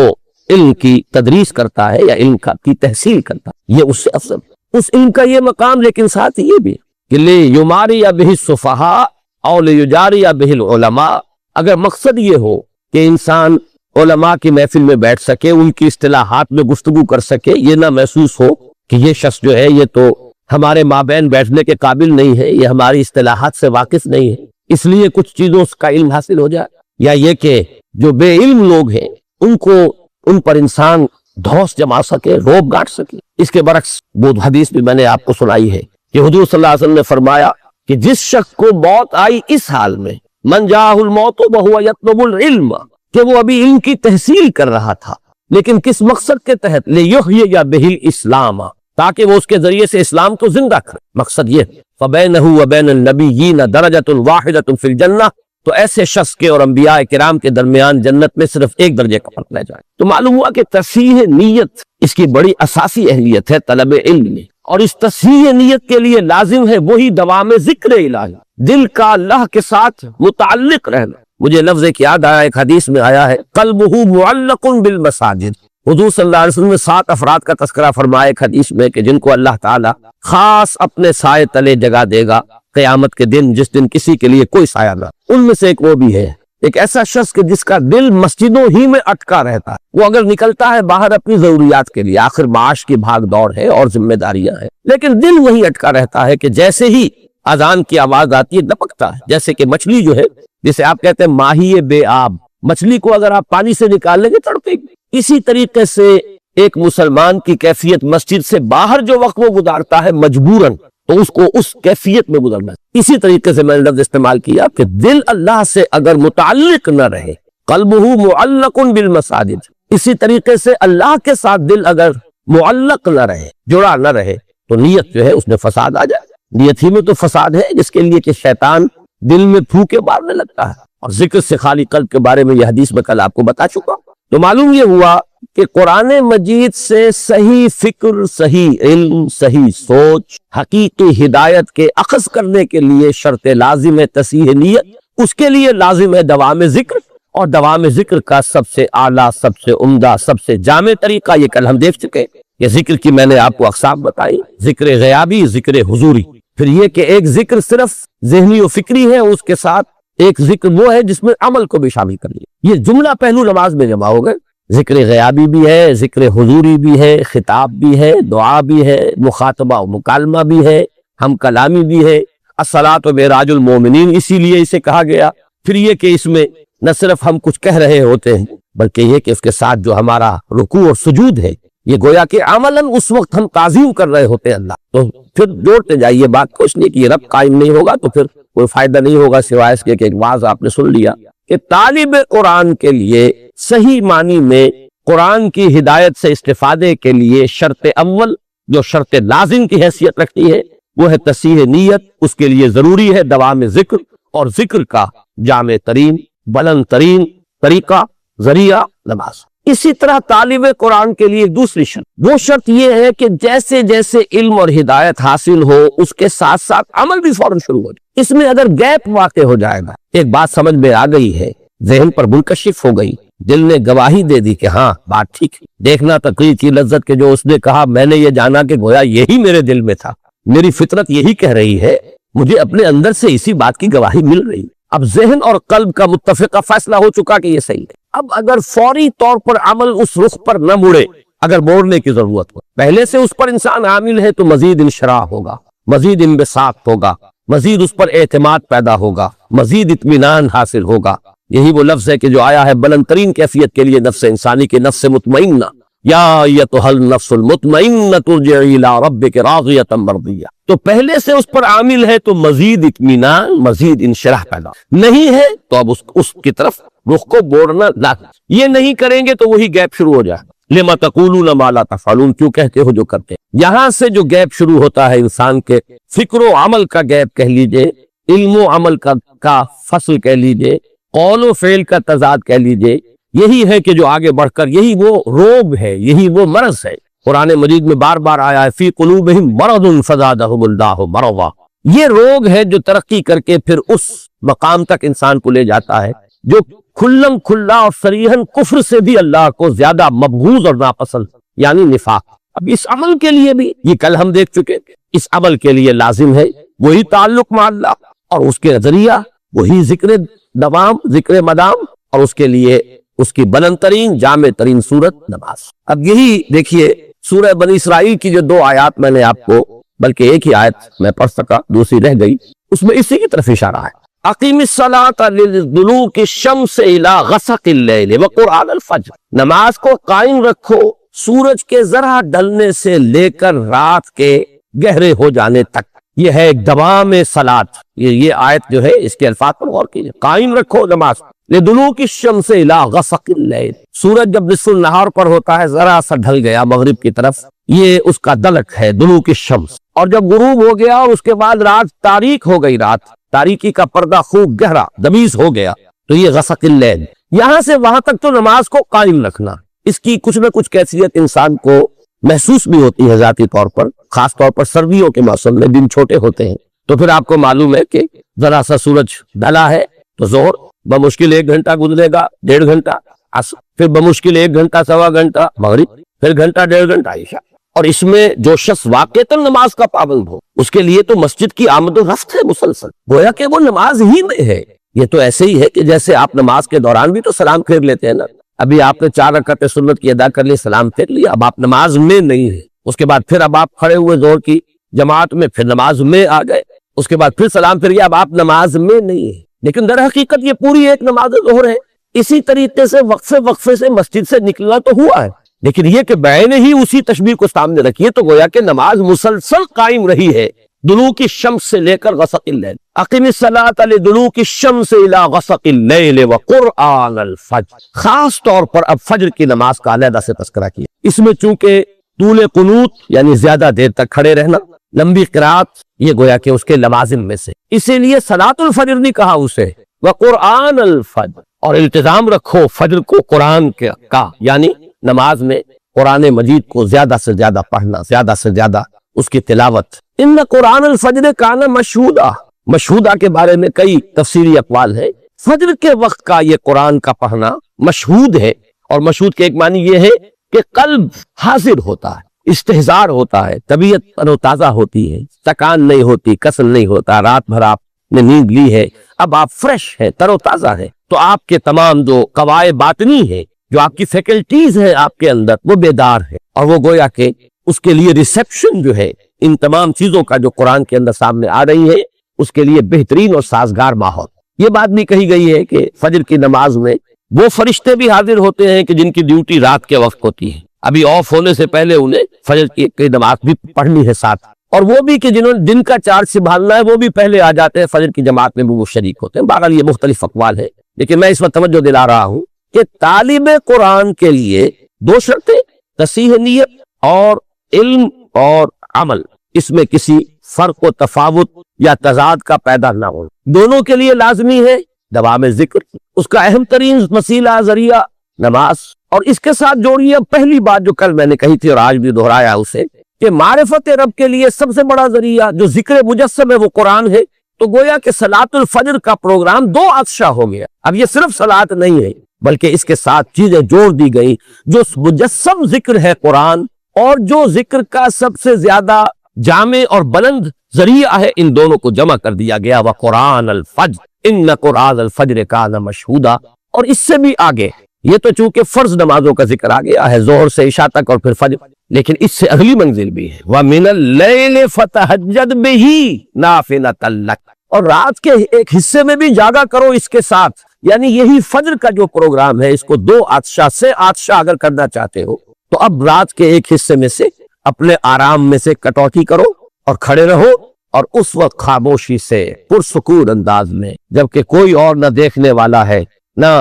علم کی تدریس کرتا ہے یا علم کی تحصیل کرتا ہے، یہ اس سے افضل. اس علم کا یہ مقام، لیکن ساتھ یہ بھی کہ لے یماری یا بہ السفہاء او لے یجاری یا بہ العلماء. اگر مقصد یہ ہو کہ انسان علماء کی محفل میں بیٹھ سکے، ان کی اصطلاحات میں گفتگو کر سکے، یہ نہ محسوس ہو کہ یہ شخص جو ہے یہ تو ہمارے مابین بیٹھنے کے قابل نہیں ہے، یہ ہماری اصطلاحات سے واقف نہیں ہے، اس لیے کچھ چیزوں کا علم حاصل ہو جائے. یا یہ کہ جو بے علم لوگ ہیں ان پر انسان دھوس جما سکے، روب گانٹ سکے. اس کے برعکس وہ حدیث بھی میں نے آپ کو سنائی ہے کہ حضور صلی اللہ علیہ وسلم نے فرمایا کہ جس شخص کو موت آئی اس حال میں، من جاءہ الموت وہو یطلب العلم، کہ وہ ابھی علم کی تحصیل کر رہا تھا، لیکن کس مقصد کے تحت؟ لیحیی بہ الاسلام، تاکہ وہ اس کے ذریعے سے اسلام کو زندہ کرے. مقصد یہ فبینہ وبین النبیین درجۃ واحدۃ فی الجنہ، تو ایسے شخص کے اور انبیاء کرام کے درمیان جنت میں صرف 1 درجے کا فرق رہ جائے. تو معلوم ہوا کہ تصحیح نیت اس کی بڑی اساسی اہمیت ہے طلب علم میں. اور اس تصحیح نیت کے لیے لازم ہے وہی دوام ذکر الہی، دل کا اللہ کے ساتھ متعلق رہنا. مجھے لفظ ایک یاد آیا، ایک حدیث میں آیا ہے قلبہ معلق بالمساجد. حضور صلی اللہ علیہ وسلم نے 7 افراد کا تذکرہ فرمایا ایک حدیث میں کہ جن کو اللہ تعالیٰ خاص اپنے سائے تلے جگہ دے گا قیامت کے دن، جس دن کسی کے لیے کوئی سایہ نہ. ان میں سے ایک وہ بھی ہے ایک ایسا شخص کہ جس کا دل مسجدوں ہی میں اٹکا رہتا ہے، وہ اگر نکلتا ہے باہر اپنی ضروریات کے لیے، آخر معاش کی بھاگ دوڑ ہے اور ذمہ داریاں ہیں، لیکن دل وہی اٹکا رہتا ہے کہ جیسے ہی اذان کی آواز آتی ہے دپکتا ہے، جیسے کہ مچھلی جو ہے جسے آپ کہتے ہیں ماہی بے آب، مچھلی کو اگر آپ پانی سے نکال لیں گے تڑپے گی۔ اسی طریقے سے ایک مسلمان کی کیفیت مسجد سے باہر جو وقت وہ گزارتا ہے مجبوراً، تو اس کو اس کیفیت میں گزرنا ہے۔ اسی طریقے سے میں نے لفظ استعمال کیا کہ دل اللہ سے اگر متعلق نہ رہے، قلبہ معلق بالمساجد، اسی طریقے سے اللہ کے ساتھ دل اگر معلق نہ رہے، جڑا نہ رہے، تو نیت جو ہے اس میں فساد آ جائے۔ نیت ہی میں تو فساد ہے، جس کے لیے کہ شیطان دل میں پھوکے مارنے لگتا ہے، اور ذکر سے خالی قلب کے بارے میں یہ حدیث میں کل آپ کو بتا چکا۔ تو معلوم یہ ہوا کہ قرآن مجید سے صحیح فکر، صحیح علم، صحیح سوچ، حقیقی ہدایت کے اخذ کرنے کے لیے شرط لازم ہے تصحیح نیت، اس کے لیے لازم ہے دوام ذکر، اور دوام ذکر کا سب سے اعلیٰ، سب سے عمدہ، سب سے جامع طریقہ یہ کل ہم دیکھ چکے۔ یہ ذکر کی میں نے آپ کو اقسام بتائی، ذکر غیابی، ذکر حضوری، پھر یہ کہ ایک ذکر صرف ذہنی و فکری ہے، اس کے ساتھ ایک ذکر وہ ہے جس میں عمل کو بھی شامل کر لیا۔ یہ جملہ پہلو نماز میں جمع ہو گئے، ذکر غیابی بھی ہے، ذکر حضوری بھی ہے، خطاب بھی ہے، دعا بھی ہے، مخاطبہ و مکالمہ بھی ہے، ہم کلامی بھی ہے۔ الصلاۃ معراج المومنین اسی لیے اسے کہا گیا۔ پھر یہ کہ اس میں نہ صرف ہم کچھ کہہ رہے ہوتے ہیں، بلکہ یہ کہ اس کے ساتھ جو ہمارا رکوع اور سجود ہے، یہ گویا کہ عملاً اس وقت ہم تعظیم کر رہے ہوتے ہیں اللہ۔ تو پھر جوڑتے جائیے بات کو، اس لیے کہ یہ رب قائم نہیں ہوگا تو پھر کوئی فائدہ نہیں ہوگا سوائے اس کے کہ ایک واعظ آپ نے سن لیا کہ طالب قرآن کے لیے صحیح معنی میں قرآن کی ہدایت سے استفادے کے لیے شرط اول جو شرط لازم کی حیثیت رکھتی ہے وہ ہے تصحیح نیت۔ اس کے لیے ضروری ہے دوام ذکر، اور ذکر کا جامع ترین، بلند ترین طریقہ، ذریعہ نماز۔ اسی طرح طالب قرآن کے لیے دوسری شرط، وہ شرط یہ ہے کہ جیسے جیسے علم اور ہدایت حاصل ہو اس کے ساتھ ساتھ عمل بھی فوراً شروع ہو جائے۔ اس میں اگر گیپ واقع ہو جائے گا، ایک بات سمجھ میں آ گئی ہے، ذہن پر منکشف ہو گئی، دل نے گواہی دے دی کہ ہاں بات ٹھیک ہے، دیکھنا تقریر کی لذت کے جو اس نے کہا، میں نے یہ جانا کہ گویا یہی میرے دل میں تھا، میری فطرت یہی کہہ رہی ہے، مجھے اپنے اندر سے اسی بات کی گواہی مل رہی ہے۔ اب ذہن اور قلب کا متفقہ فیصلہ ہو چکا کہ یہ صحیح ہے۔ اب اگر فوری طور پر عمل اس رخ پر نہ مڑے، اگر موڑنے کی ضرورت ہو، پہلے سے اس پر انسان عامل ہے تو مزید انشراح ہوگا، مزید انبساط ہوگا، مزید اس پر اعتماد پیدا ہوگا، مزید اطمینان حاصل ہوگا۔ یہی وہ لفظ ہے کہ جو آیا ہے بلند ترین کیفیت کے لیے نفس انسانی کی، نفس مطمئنہ، یا ایتھا النفس المطمئنہ ارجعی الی ربک راضیۃ مرضیہ۔ تو پہلے سے اس پر عامل ہے تو مزید اطمینان، مزید انشراح پیدا، نہیں ہے تو اب اس کی طرف رخ کو موڑنا نہ، یہ نہیں کریں گے تو وہی گیپ شروع ہو جائے۔ لما تقولون ما لا تفعلون، کیوں کہتے ہو جو کرتے ہیں۔ یہاں سے جو گیپ شروع ہوتا ہے انسان کے فکر و عمل کا گیپ کہہ لیجئے، علم و عمل کا فصل کہہ لیجئے، قول و فعل کا تضاد کہہ لیجئے، یہی ہے کہ جو آگے بڑھ کر یہی وہ روگ ہے، یہی وہ مرض ہے۔ قرآن مجید میں بار بار آیا ہے فی قلوبہم مرض فزادہم اللہ مرضا، یہ روگ ہے جو ترقی کر کے پھر اس مقام تک انسان کو لے جاتا ہے جو کھلم کھلا اور صریحاً کفر سے بھی اللہ کو زیادہ مبغوض اور ناپسند، یعنی نفاق۔ اب اس عمل کے لیے بھی یہ کل ہم دیکھ چکے، اس عمل کے لیے لازم ہے وہی تعلق مع اللہ، اور اس کے ذریعہ وہی ذکر دوام، ذکر مدام، اور اس کے لیے اس کی بلند ترین، جامع ترین صورت نماز۔ اب یہی دیکھیے سورہ بنی اسرائیل کی جو 2 آیات میں نے آپ کو، بلکہ ایک ہی آیت میں پڑھ سکا، دوسری رہ گئی، اس میں اسی کی طرف اشارہ ہے۔ اقیم الصلاۃ لدلوک الشمس الی غسق اللیل وقرآن الفجر، نماز کو قائم رکھو سورج کے ذرا ڈھلنے سے لے کر رات کے گہرے ہو جانے تک۔ یہ ہے ایک دوام صلاۃ، یہ آیت جو ہے اس کے الفاظ پر غور کیجئے، قائم رکھو نماز لدلوک الشمس الی غسق اللیل، سورج جب نصف النہار پر ہوتا ہے، ذرا سا ڈھل گیا مغرب کی طرف، یہ اس کا دلک ہے دلوک الشمس، اور جب غروب ہو گیا اور اس کے بعد رات تاریک ہو گئی، رات تاریکی کا پردہ خوب گہرا دمیز ہو گیا، تو یہ غسق اللیل، یہاں سے وہاں تک تو نماز کو قائم رکھنا، اس کی کچھ نہ کچھ کیفیت انسان کو محسوس بھی ہوتی ہے ذاتی طور پر، خاص طور پر سردیوں کے موسم میں دن چھوٹے ہوتے ہیں، تو پھر آپ کو معلوم ہے کہ ذرا سا سورج ڈھلا ہے تو ظہر بمشکل 1 گھنٹہ گزرے گا، 1.5 گھنٹہ عصر، پھر بمشکل 1 گھنٹہ سوا گھنٹہ مغرب، پھر گھنٹہ 1.5 گھنٹہ عشاء۔ اور اس میں جو شخص واقعتاً نماز کا پابند ہو، اس کے لیے تو مسجد کی آمد و رفت ہے مسلسل، گویا کہ وہ نماز ہی میں ہے، یہ تو ایسے ہی ہے کہ جیسے آپ نماز کے دوران بھی تو سلام پھیر لیتے ہیں نا. ابھی آپ نے 4 رکعت سنت کی ادا کر لی, سلام پھیر لیا, اب آپ نماز میں نہیں ہے. اس کے بعد پھر اب آپ کھڑے ہوئے ظہر کی جماعت میں, پھر نماز میں آ گئے, اس کے بعد پھر سلام پھر گیا, اب آپ نماز میں نہیں ہے. لیکن در حقیقت یہ پوری ایک نماز ظہر ہے. اسی طریقے سے وقفے سے مسجد سے نکلنا تو ہوا ہے, لیکن یہ کہ بعین ہی اسی تشبیہ کو سامنے رکھیے تو گویا کہ نماز مسلسل قائم رہی ہے دلوک الشمس سے لے کر غسق اللیل. اقم الصلاۃ لدلوک الشمس الی غسق اللیل وقرآن الفجر. خاص طور پر اب فجر کی نماز کا علیحدہ سے تذکرہ کیا. اس میں چونکہ طول قنوت یعنی زیادہ دیر تک کھڑے رہنا, لمبی قرات, یہ گویا کہ اس کے لوازم میں سے, اسی لیے صلاۃ الفجر نہیں کہا اسے, وقرآن الفجر. اور التزام رکھو فجر کو قرآن کا, یعنی نماز میں قرآن مجید کو زیادہ سے زیادہ پڑھنا, زیادہ سے زیادہ اس کی تلاوت. ان قرآن الفجر کان مشہودا. مشہودا کے بارے میں کئی تفسیری اقوال ہے. فجر کے وقت کا یہ قرآن کا پڑھنا مشہود ہے, اور مشہود کے ایک معنی یہ ہے کہ قلب حاضر ہوتا ہے, استحضار ہوتا ہے, طبیعت تر و تازہ ہوتی ہے, تکان نہیں ہوتی, کسل نہیں ہوتا. رات بھر آپ نے نیند لی ہے, اب آپ فریش ہے, تر و تازہ ہے, تو آپ کے تمام جو قوائے باطنی ہے, جو آپ کی فیکلٹیز ہے آپ کے اندر, وہ بیدار ہے. اور وہ گویا کہ اس کے لیے ریسیپشن جو ہے ان تمام چیزوں کا جو قرآن کے اندر سامنے آ رہی ہے, اس کے لیے بہترین اور سازگار ماحول. یہ بات بھی کہی گئی ہے کہ فجر کی نماز میں وہ فرشتے بھی حاضر ہوتے ہیں کہ جن کی ڈیوٹی رات کے وقت ہوتی ہے, ابھی آف ہونے سے پہلے انہیں فجر کی نماز بھی پڑھنی ہے ساتھ, اور وہ بھی کہ جنہوں نے دن کا چارج سنبھالنا ہے وہ بھی پہلے آ جاتے ہیں فجر کی جماعت میں, وہ شریک ہوتے ہیں. بہرحال یہ مختلف اقوال ہے, لیکن میں اس وقت توجہ دلا رہا ہوں کہ طالب قرآن کے لیے 2 شرطیں, تصحیح نیت اور علم اور عمل, اس میں کسی فرق و تفاوت یا تضاد کا پیدا نہ ہو. دونوں کے لیے لازمی ہے دوام ذکر, اس کا اہم ترین وسیلہ ذریعہ نماز. اور اس کے ساتھ جوڑیے پہلی بات جو کل میں نے کہی تھی اور آج بھی دہرایا اسے, کہ معرفت رب کے لیے سب سے بڑا ذریعہ جو ذکر مجسم ہے وہ قرآن ہے. تو گویا کہ صلاۃ الفجر کا پروگرام 2 عطشہ ہو گیا. اب یہ صرف صلاۃ نہیں ہے, بلکہ اس کے ساتھ چیزیں جوڑ دی گئی جو مجسم ذکر ہے قرآن, اور جو ذکر کا سب سے زیادہ جامع اور بلند ذریعہ ہے, ان دونوں کو جمع کر دیا گیا. وقرآن الفجر ان قرآن الفجر کان مشہودا. اور اس سے بھی آگے, یہ تو چونکہ فرض نمازوں کا ذکر آ گیا ہے ظہر سے عشاء تک اور پھر فجر, لیکن اس سے اگلی منزل بھی ہے, وَمِنَ اللَّيْلِ فَتَهَجَّدْ بِهِ نَافِلَةً لَكَ. اور رات کے ایک حصے میں بھی جاگا کرو اس کے ساتھ, یعنی یہی فجر کا جو پروگرام ہے, اس کو 2 عطشہ سے عطشہ اگر کرنا چاہتے ہو تو اب رات کے ایک حصے میں سے اپنے آرام میں سے کٹوتی کرو اور کھڑے رہو, اور اس وقت خاموشی سے پرسکون انداز میں, جبکہ کوئی اور نہ دیکھنے والا ہے نہ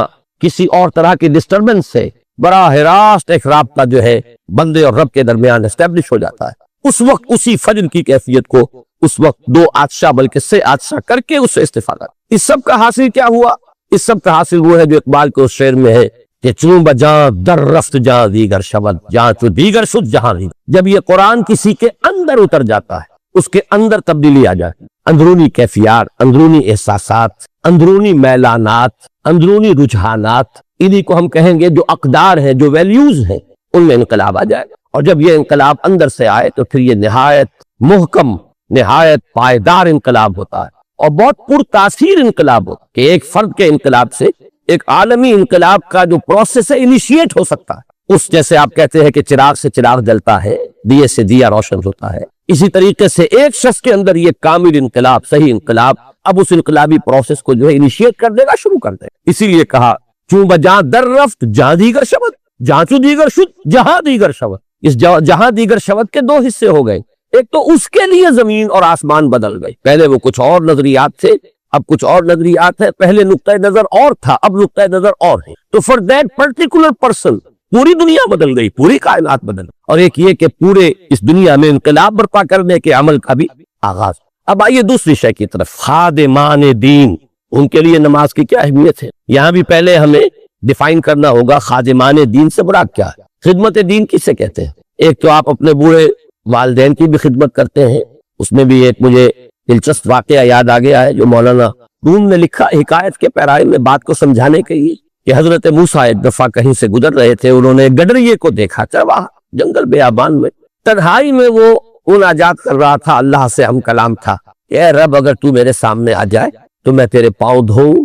کسی اور طرح کی ڈسٹربنس سے, براہ راست ایک رابطہ جو ہے بندے اور رب کے درمیان اسٹیبلش ہو جاتا ہے. اس وقت اسی فجر کی کیفیت کو اس وقت 2 عطشہ بلکہ 3 عطشہ کر کے اس سے استفادہ. اس سب کا حاصل کیا ہوا؟ اس سب کا حاصل وہ ہے جو اقبال کے اس شعر میں ہے کہ چوں بجاں در رفت جہاں دیگر شود جہاں چو دیگر شد جہاں دیگر. جب یہ قرآن کسی کے اندر اتر جاتا ہے, اس کے اندر تبدیلی آ جاتی, اندرونی کیفیات, اندرونی احساسات, اندرونی میلانات, اندرونی رجحانات, انہی کو ہم کہیں گے جو اقدار ہیں, جو ویلیوز ہیں, ان میں انقلاب آ جائے. اور جب یہ انقلاب اندر سے آئے تو پھر یہ نہایت محکم, نہایت پائیدار انقلاب ہوتا ہے, اور بہت پرتاثیر انقلاب ہوتا ہے کہ ایک فرد کے انقلاب سے ایک عالمی انقلاب کا جو پروسیس ہے انیشیٹ ہو سکتا ہے. اس جیسے آپ کہتے ہیں کہ چراغ سے چراغ جلتا ہے, دیے سے دیا روشن ہوتا ہے, اسی طریقے سے ایک شخص کے اندر یہ کامل انقلاب, صحیح انقلاب اب اس انقلابی پروسیس کو جو ہے انیشیٹ کر دے گا, شروع کر دے گا. اسی لیے کہا چوں بجاں در رفت جہاں دیگر شود جہاں چو دیگر شد جہاں دیگر شود. اس جہاں دیگر شود کے 2 حصے ہو گئے. ایک تو اس کے لیے زمین اور آسمان بدل گئی, پہلے وہ کچھ اور نظریات تھے, اب کچھ اور نظریات ہے, پہلے نقطۂ نظر اور تھا, اب نقطۂ نظر اور ہے. تو فار دیٹ پرٹیکولر پرسن پوری دنیا بدل گئی, پوری کائنات بدل. اور ایک یہ کہ پورے اس دنیا میں انقلاب برپا کرنے کے عمل کا بھی آغاز. اب آئیے دوسری شے کی طرف, خادمان دین, ان کے لیے نماز کی کیا اہمیت ہے. یہاں بھی پہلے ہمیں ڈیفائن کرنا ہوگا خادمان دین سے مراد کیا ہے. خدمت دین کسے کہتے ہیں؟ ایک تو آپ اپنے بوڑھے والدین کی بھی خدمت کرتے ہیں, اس میں بھی ایک مجھے دلچسپ واقعہ یاد آ گیا ہے جو مولانا روم نے لکھا حکایت کے پیرائے میں بات کو سمجھانے کے لیے, کہ حضرت موسیٰ ایک دفعہ کہیں سے گزر رہے تھے, انہوں نے گڈریے کو دیکھا, چرواہا جنگل بیابان میں تنہائی میں وہ مناجات کر رہا تھا, اللہ سے ہم کلام تھا کہ اے رب اگر تو میرے سامنے آ جائے تو میں تیرے پاؤں دھوؤں,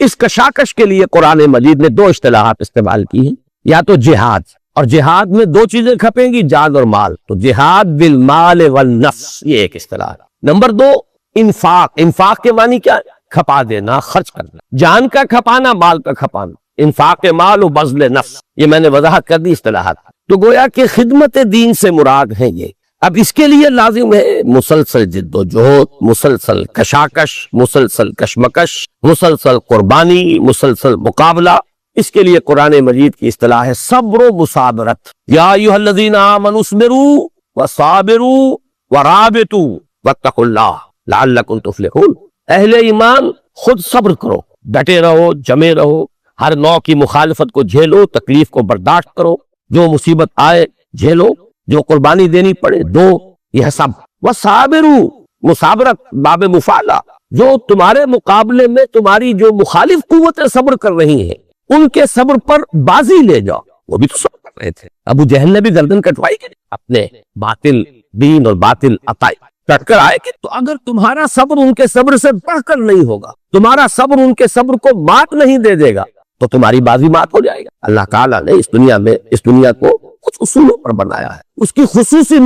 اس کشاکش کے لیے قرآن مجید نے دو اصطلاحات استعمال کی ہیں، یا تو جہاد، اور جہاد میں دو چیزیں کھپیں گی، جان اور مال، تو جہاد بالمال والنفس، یہ ایک اصطلاح ہے۔ نمبر دو انفاق، انفاق کے معنی کیا ہے؟ کھپا دینا، خرچ کرنا، جان کا کھپانا، مال کا کھپانا، انفاق مال و بذل نفس، یہ میں نے وضاحت کر دی اصطلاحات۔ تو گویا کہ خدمت دین سے مراد ہے یہ۔ اب اس کے لیے لازم ہے مسلسل جد و جہد، مسلسل کشاکش، مسلسل کشمکش، مسلسل قربانی، مسلسل مقابلہ۔ اس کے لیے قرآن مجید کی اصطلاح ہے صبر و مصابرت۔ یا ایھا الذین آمنوا اصبروا وصابروا ورابطوا واتقوا اللہ لعلکم تفلحون۔ اہل ایمان خود صبر کرو، ڈٹے رہو، جمے رہو، ہر نوع کی مخالفت کو جھیلو، تکلیف کو برداشت کرو، جو مصیبت آئے جھیلو، جو قربانی دینی پڑے دو، یہ سب۔ وصابروا، مصابرت باب مفعلہ، جو تمہارے مقابلے میں تمہاری جو مخالف قوتیں صبر کر رہی ہیں ان کے صبر پر بازی لے جاؤ، وہ بھی تو صبر کر رہے تھے۔ ابو جہل نے بھی گردن کٹوائی کہ اپنے باطل دین اور باطل عقائد ڈٹ کر آئے کہ تو اگر تمہارا صبر ان کے صبر سے بڑھ کر نہیں ہوگا، تمہارا صبر ان کے صبر کو مات نہیں دے دے گا تو تمہاری بازی مات ہو جائے گا۔ اللہ تعالیٰ نے اس دنیا کو کچھ اصولوں پر بنایا ہے، اس کی خصوصی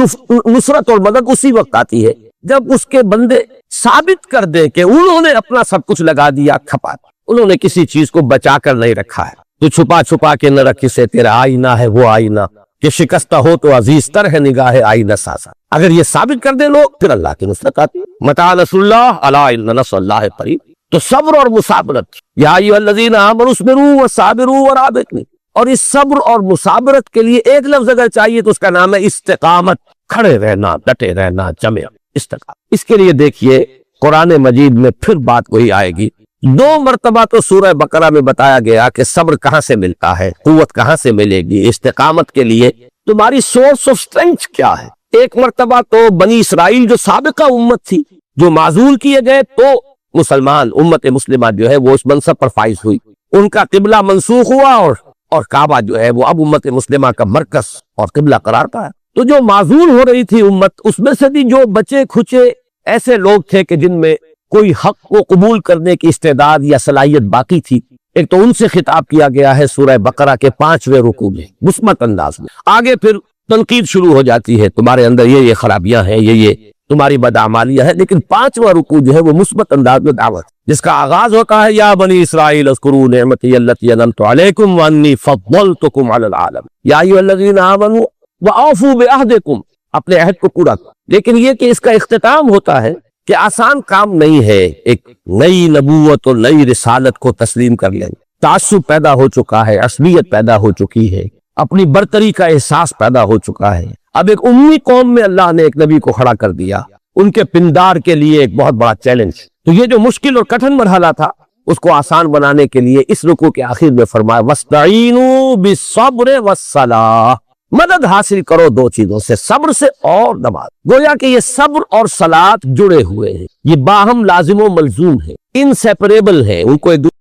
نصرت اور مدد اسی وقت آتی ہے جب اس کے بندے ثابت کر دیں کہ انہوں نے اپنا سب کچھ لگا دیا کھپا، انہوں نے کسی چیز کو بچا کر نہیں رکھا ہے۔ تو چھپا چھپا کے نہ رکھی سے تیرا آئینہ ہے وہ آئینہ کہ شکستہ ہو تو عزیز تر ہے نگاہ آئینہ سازا۔ اگر یہ ثابت کر دیں لوگ پھر اللہ کی نصرت آتی ہے۔ متاع نصر اللہ الا ان نصر اللہ قریب۔ تو صبر اور مصابرت، یا ایھا الذین آمنوا اصبروا وصابروا ورابطوا، اور اس صبر اور مصابرت کے لیے ایک لفظ اگر چاہیے تو اس کا نام ہے استقامت، کھڑے رہنا، ڈٹے رہنا، جمے استقامت۔ اس کے لیے دیکھیے قرآن مجید میں پھر بات وہی آئے گی۔ دو مرتبہ تو سورہ بقرہ میں بتایا گیا کہ صبر کہاں سے ملتا ہے، قوت کہاں سے ملے گی، استقامت کے لیے تمہاری سورس آف سٹرینتھ کیا ہے۔ ایک مرتبہ تو بنی اسرائیل جو سابقہ امت تھی، جو معزول کیے گئے، تو مسلمان امت مسلمہ جو ہے وہ اس منصب پر فائز ہوئی، ان کا قبلہ منسوخ ہوا اور کعبہ جو ہے وہ اب امت مسلمہ کا مرکز اور قبلہ قرار پایا۔ تو جو معزول ہو رہی تھی امت، اس میں سے بھی جو بچے کھچے ایسے لوگ تھے کہ جن میں کوئی حق کو قبول کرنے کی استعداد یا صلاحیت باقی تھی، ایک تو ان سے خطاب کیا گیا ہے سورہ بقرہ کے 5ویں رکوع میں مثبت انداز میں۔ آگے پھر تنقید شروع ہو جاتی ہے، تمہارے اندر یہ خرابیاں ہیں، یہ تمہاری بدعمالیاں ہیں، لیکن 5واں رکوع جو ہے وہ مثبت انداز میں دعوت، جس کا آغاز ہوتا ہے یا بنی اسرائیل اذکروا نعمتی التی انعمت علیکم وانی فضلتکم علی العالمین، یا ایھا الذین آمنوا واوفوا بعہدکم، اپنے عہد کو پورا کرو۔ لیکن یہ کہ اس کا اختتام ہوتا ہے کہ آسان کام نہیں ہے، ایک نئی نبوت اور نئی رسالت کو تسلیم کر لیں، تعصب پیدا ہو چکا ہے، عصبیت پیدا ہو چکی ہے، اپنی برتری کا احساس پیدا ہو چکا ہے۔ اب ایک امی قوم میں اللہ نے ایک نبی کو کھڑا کر دیا، ان کے پندار کے لیے ایک بہت بڑا چیلنج۔ تو یہ جو مشکل اور کٹھن مرحلہ تھا اس کو آسان بنانے کے لیے اس رکوع کے آخر میں فرمایا وَاسْتَعِینُوا بِالصَّبْرِ وَالصَّلَاةِ، مدد حاصل کرو دو چیزوں سے، صبر سے اور نماز۔ گویا کہ یہ صبر اور صلاۃ جڑے ہوئے ہیں، یہ باہم لازم و ملزوم ہیں، انسیپریبل ہیں، ان کو ایک